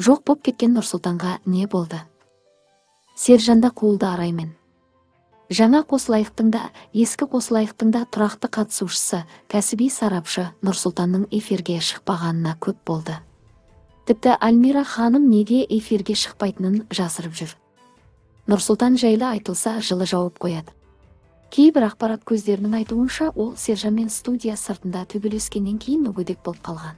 Жоқ боп кеткен Нұрсұлтанға не болды? Сержанда қуылды араймен. Жаңа қосылайықтың да, ескі қосылайықтың да тұрақты қатысушысы, кәсіби сарапшы Нұрсұлтанның эфирге шықпағанына көп болды. Тіпті Альмира ханым неге эфирге шықпайтынын жасырып жүр. Нұрсұлтан жайлы айтылса жылы жауап қояды. Кейбір ақпарат көздерінің айтуынша ол Сержанмен студия сыртында төбелескеннен кейін мүгедек болып қалған.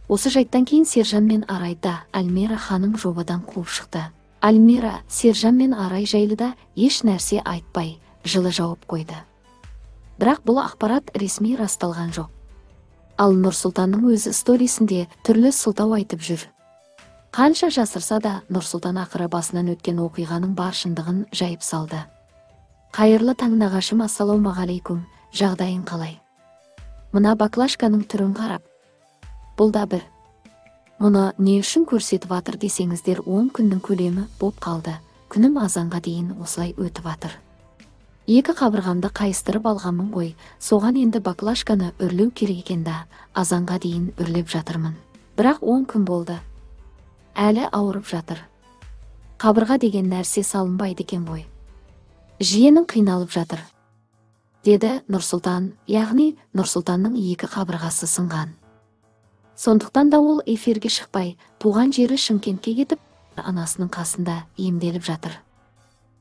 Осы жайттан кейін Сержан мен Арайда Альмира ханым жобадан қуып шықты. Альмира Сержан мен Арай жайлы да еш нәрсе айтпай, жылы жауап қойды. Бірақ бұл ақпарат ресми расталған жоқ. Ал Нұрсұлтанның өзі сторисінде түрлі сылтау айтып жүр. Қанша жасырса да Нұрсұлтан ақыры басынан өткен оқиғаның бар шындығын жайып салды. Қайырлы таң нағашым, ассалаумағалейкум, жағдайың қалай? Мына баклажканың түрін қарап. Бұл да бір. Мұны не үшін көрсетіп атыр десеңіздер, 10 күннің көлемі боп қалды. Күнім азанға дейін осылай өтіп атыр. Екі қабырғамды қайыстырып алғанмын ғой, соған енді баклажканы үрлеу керек екен да, азанға дейін үрлеп жатырмын. Бірақ 10 күн болды. Әлі ауырып жатыр. Қабырға деген нәрсе салынбайды екен ғой. Жиенім қиналып жатыр, деді Нұрсұлтан, яғни Нұрсұлтанның екі қабырғасы сынған. Сондықтан да ол эфирге шықпай, туған жері Шымкентке кетіп, анасының қасында емделіп жатыр.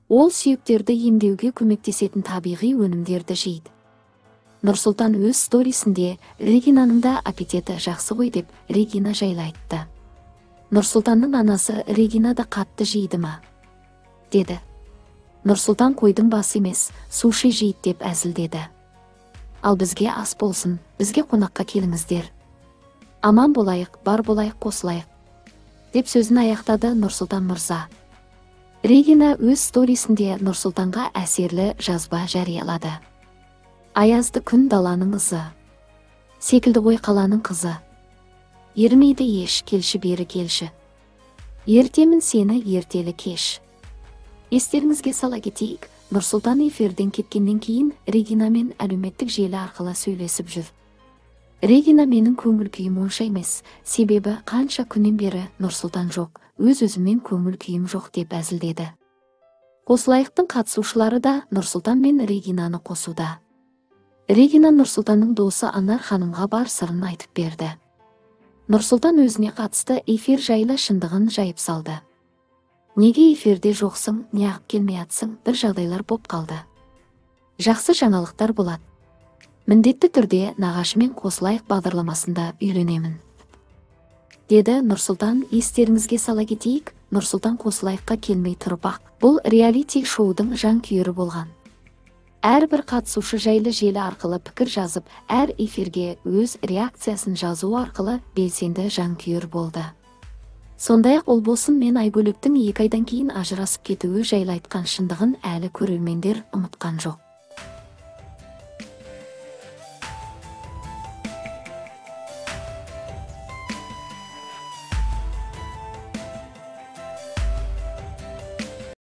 Ол сүйектерді емдеуге көмектесетін табиғи өнімдерді жейді. Нұрсұлтан өз сторисінде Регинаның да аппетиті жақсы ғой деп Регина жайлы айтты. Нұрсұлтанның анасы Регина да қатты жейді ма? Деді. Нұрсұлтан қойдың басы емес, суши жейді деп әзілдеді. Ал бізге ас болсын, бізге қонаққа келіңіздер. Аман болайық, бар болайық, қосылайық, деп сөзін аяқтады Нұрсұлтан мырза. Регина өз сторисінде Нұрсұлтанға әсерлі жазба жариялады. Аязды күн даланың ызы, секілді ғой қаланың қызы. Ермейді еш, келші бері келші. Ертемін сені ертелі кеш. Естеріңізге сала кетейік, Нұрсұлтан эфирден кеткеннен кейін Регина мен әлеуметтік желі арқылы сөйлесіп жүр. Регина менің көңіл күйім онша емес, себебі қанша күннен бері Нұрсұлтан жоқ, өз-өзіммен көңіл күйім жоқ деп әзілдеді. Қосылайықтың қатысушылары да Нұрсұлтан мен Регинаны қосуда. Регина Нұрсұлтанның досы Анар ханымға бар сырын айтып берді. Нұрсұлтан өзіне қатысты эфир жайлы шындығын жайып салды. Неге эфирде жоқсың, неғып келмей атсың, бір жағдайлар боп қалды. Жақсы жаңалықтар болады. Міндетті түрде нағашымен қосылайық бағдарламасында үйленемін, деді Нұрсұлтан. Естеріңізге сала кетейік, Нұрсұлтан қосылайыққа келмей тұрып-ақ бұл реалити шоудың жанкүйері болған. Әрбір қатысушы жайлы желі арқылы пікір жазып, әр эфирге өз реакциясын жазу арқылы белсенді жанкүйер болды. Сондай-ақ ол болсын мен Айгөлектің 2 айдан кейін ажырасып кетуі жайлы айтқан шындығын әлі көрермендер ұмытқан жоқ.